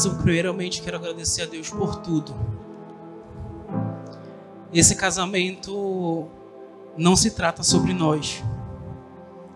Mas eu primeiramente quero agradecer a Deus por tudo. Esse casamento não se trata sobre nós,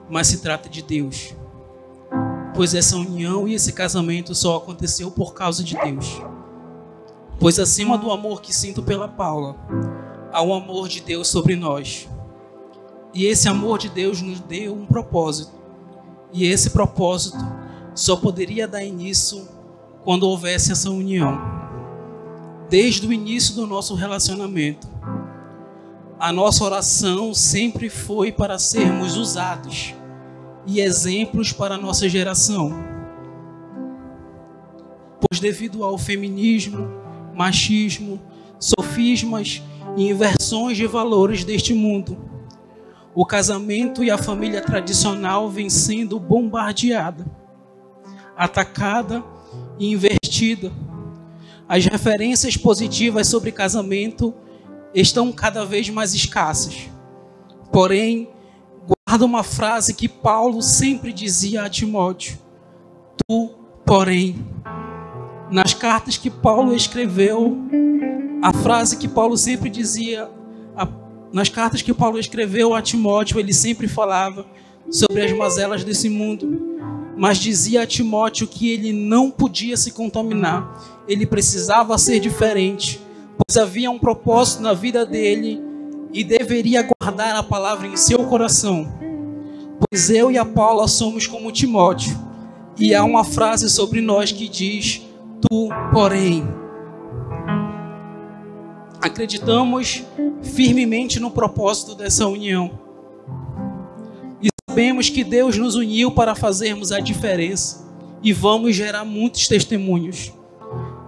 mas se trata de Deus. Pois essa união e esse casamento só aconteceu por causa de Deus. Pois acima do amor que sinto pela Paula, há um amor de Deus sobre nós. E esse amor de Deus nos deu um propósito. E esse propósito só poderia dar início quando houvesse essa união. Desde o início do nosso relacionamento, a nossa oração sempre foi para sermos usados e exemplos para a nossa geração. Pois devido ao feminismo, machismo, sofismas e inversões de valores deste mundo, o casamento e a família tradicional vem sendo bombardeada, atacada e invertida. As referências positivas sobre casamento estão cada vez mais escassas. Porém, guarda uma frase que Paulo sempre dizia a Timóteo: tu, porém. Nas cartas que Paulo escreveu, a frase que Paulo sempre dizia, nas cartas que Paulo escreveu a Timóteo, ele sempre falava sobre as mazelas desse mundo, mas dizia a Timóteo que ele não podia se contaminar, ele precisava ser diferente, pois havia um propósito na vida dele e deveria guardar a palavra em seu coração. Pois eu e a Paula somos como Timóteo, e há uma frase sobre nós que diz: tu, porém. Acreditamos firmemente no propósito dessa união. E sabemos que Deus nos uniu para fazermos a diferença. E vamos gerar muitos testemunhos.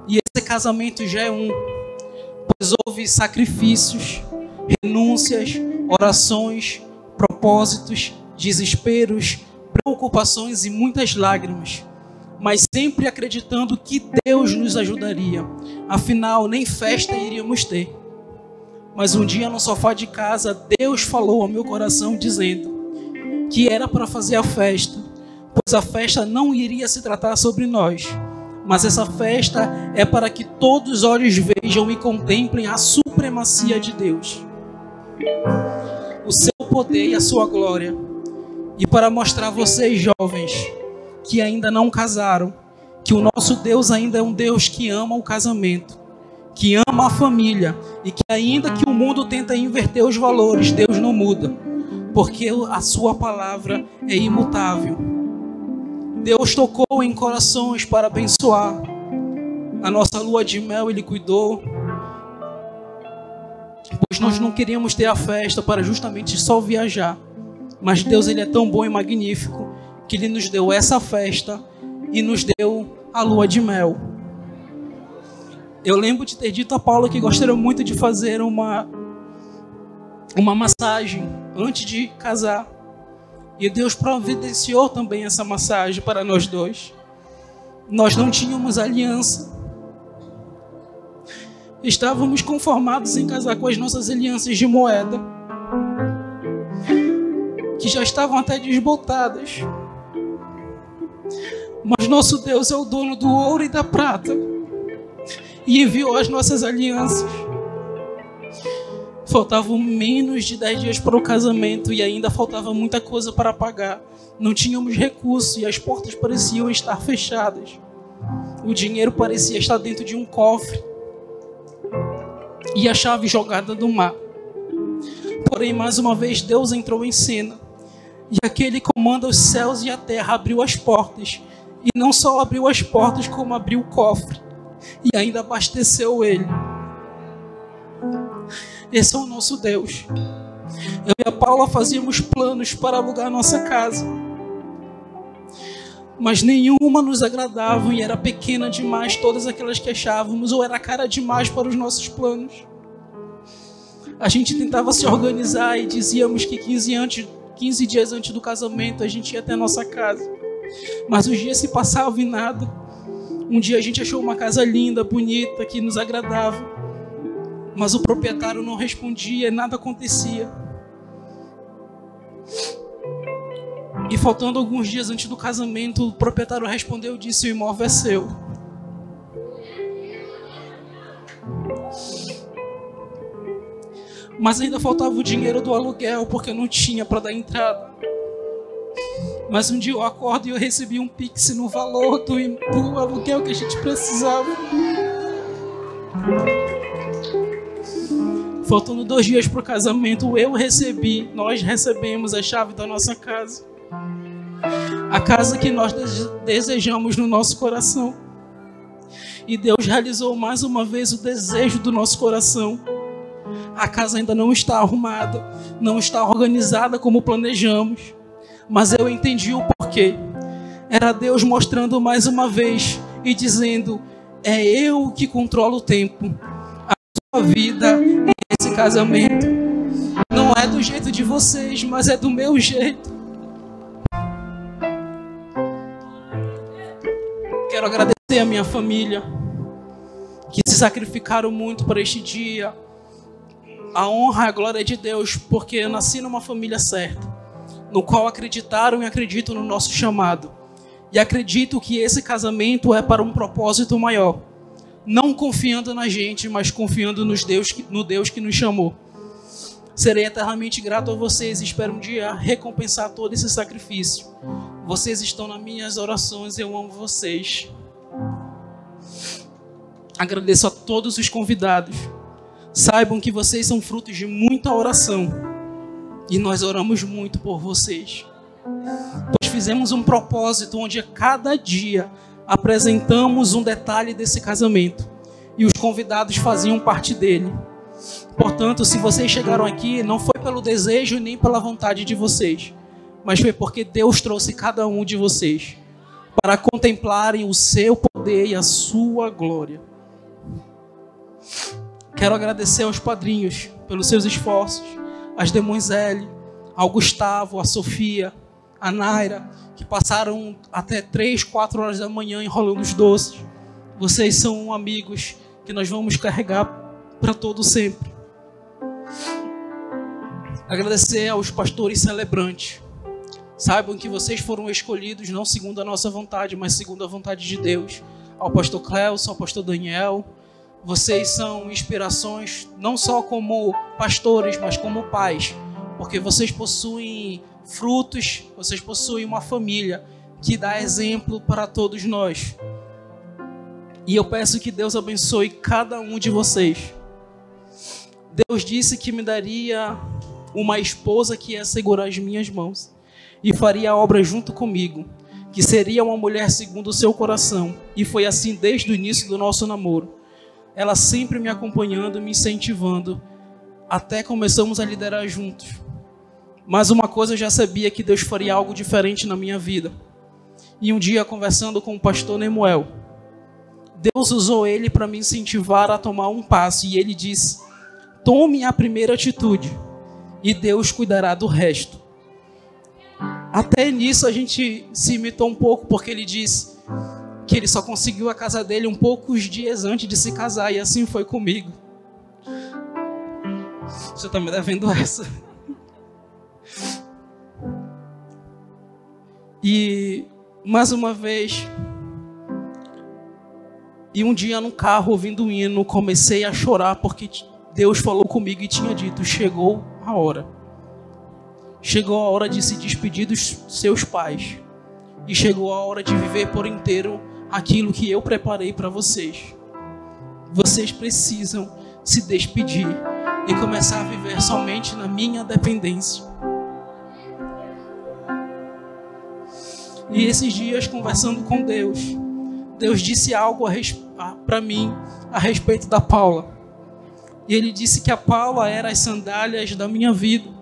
E esse casamento já é pois houve sacrifícios, renúncias, orações, propósitos, desesperos, preocupações e muitas lágrimas. Mas sempre acreditando que Deus nos ajudaria. Afinal, nem festa iríamos ter. Mas um dia no sofá de casa, Deus falou ao meu coração dizendo que era para fazer a festa, pois a festa não iria se tratar sobre nós, mas essa festa é para que todos os olhos vejam e contemplem a supremacia de Deus, o seu poder e a sua glória. E para mostrar a vocês, jovens, que ainda não casaram, que o nosso Deus ainda é um Deus que ama o casamento, que ama a família, e que ainda que o mundo tenta inverter os valores, Deus não muda, porque a sua palavra é imutável. Deus tocou em corações para abençoar. A nossa lua de mel Ele cuidou, pois nós não queríamos ter a festa para justamente só viajar, mas Deus Ele é tão bom e magnífico que Ele nos deu essa festa e nos deu a lua de mel. Eu lembro de ter dito a Paula que gostaria muito de fazer uma massagem antes de casar. E Deus providenciou também essa massagem para nós dois. Nós não tínhamos aliança. Estávamos conformados em casar com as nossas alianças de moeda, que já estavam até desbotadas. Mas nosso Deus é o dono do ouro e da prata e enviou as nossas alianças. Faltavam menos de 10 dias para o casamento e ainda faltava muita coisa para pagar. Não tínhamos recursos e as portas pareciam estar fechadas. O dinheiro parecia estar dentro de um cofre e a chave jogada no mar. Porém, mais uma vez, Deus entrou em cena. E aquele que comanda os céus e a terra abriu as portas. E não só abriu as portas, como abriu o cofre. E ainda abasteceu ele. Esse é o nosso Deus. Eu e a Paula fazíamos planos para alugar nossa casa. Mas nenhuma nos agradava e era pequena demais todas aquelas que achávamos, ou era cara demais para os nossos planos. A gente tentava se organizar e dizíamos que 15 dias antes do casamento a gente ia até a nossa casa. Mas os dias se passavam e nada. Um dia a gente achou uma casa linda, bonita, que nos agradava. Mas o proprietário não respondia e nada acontecia. E faltando alguns dias antes do casamento, o proprietário respondeu e disse: o imóvel é seu. Mas ainda faltava o dinheiro do aluguel, porque eu não tinha para dar entrada. Mas um dia eu acordo e eu recebi um Pix no valor do aluguel que a gente precisava. Faltando 2 dias para o casamento, nós recebemos a chave da nossa casa. A casa que nós desejamos no nosso coração. E Deus realizou mais uma vez o desejo do nosso coração. A casa ainda não está arrumada, não está organizada como planejamos. Mas eu entendi o porquê. Era Deus mostrando mais uma vez e dizendo: é eu que controlo o tempo. A sua vida e esse casamento não é do jeito de vocês, mas é do meu jeito. Quero agradecer a minha família, que se sacrificaram muito para este dia. A honra e a glória é de Deus, porque eu nasci numa família certa, no qual acreditaram e acreditam no nosso chamado. E acredito que esse casamento é para um propósito maior. Não confiando na gente, mas confiando no Deus que nos chamou. Serei eternamente grato a vocês e espero um dia recompensar todo esse sacrifício. Vocês estão nas minhas orações e eu amo vocês. Agradeço a todos os convidados. Saibam que vocês são frutos de muita oração. E nós oramos muito por vocês. Pois fizemos um propósito onde a cada dia apresentamos um detalhe desse casamento. E os convidados faziam parte dele. Portanto, se vocês chegaram aqui, não foi pelo desejo nem pela vontade de vocês, mas foi porque Deus trouxe cada um de vocês para contemplarem o seu poder e a sua glória. Quero agradecer aos padrinhos pelos seus esforços, às Demonzelle, ao Gustavo, à Sofia, à Naira, que passaram até 3, 4 horas da manhã enrolando os doces. Vocês são amigos que nós vamos carregar para todo sempre. Agradecer aos pastores celebrantes. Saibam que vocês foram escolhidos não segundo a nossa vontade, mas segundo a vontade de Deus. Ao pastor Cleuson, ao pastor Daniel. Vocês são inspirações não só como pastores, mas como pais. Porque vocês possuem frutos, vocês possuem uma família que dá exemplo para todos nós. E eu peço que Deus abençoe cada um de vocês. Deus disse que me daria uma esposa que ia segurar as minhas mãos e faria a obra junto comigo, que seria uma mulher segundo o seu coração. E foi assim desde o início do nosso namoro. Ela sempre me acompanhando, me incentivando, até começamos a liderar juntos. Mas uma coisa eu já sabia, que Deus faria algo diferente na minha vida. E um dia, conversando com o pastor Nemuel, Deus usou ele para me incentivar a tomar um passo. E ele disse: tome a primeira atitude e Deus cuidará do resto. Até nisso a gente se imitou um pouco, porque ele disse que ele só conseguiu a casa dele poucos dias antes de se casar, e assim foi comigo. Você está me devendo essa. E mais uma vez, e um dia no carro ouvindo um hino, comecei a chorar porque Deus falou comigo e tinha dito: chegou a hora. Chegou a hora de se despedir dos seus pais. E chegou a hora de viver por inteiro aquilo que eu preparei para vocês. Vocês precisam se despedir e começar a viver somente na minha dependência. E esses dias, conversando com Deus, Deus disse algo para mim a respeito da Paula. E Ele disse que a Paula era as sandálias da minha vida.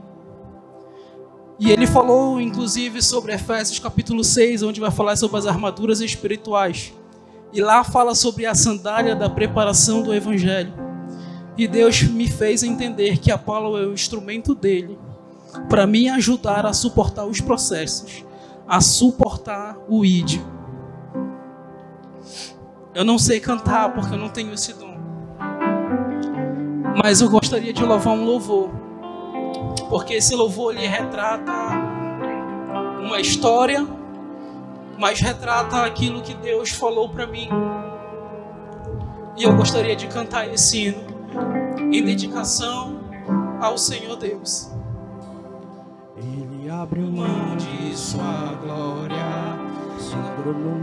E Ele falou, inclusive, sobre Efésios capítulo 6, onde vai falar sobre as armaduras espirituais. E lá fala sobre a sandália da preparação do Evangelho. E Deus me fez entender que a Paula é o instrumento dEle para me ajudar a suportar os processos, a suportar o ID. Eu não sei cantar porque eu não tenho esse dom. Mas eu gostaria de louvar um louvor, porque esse louvor ele retrata uma história, mas retrata aquilo que Deus falou para mim. E eu gostaria de cantar esse hino. em dedicação ao Senhor Deus. Ele abriu mão de sua glória, se entrou numa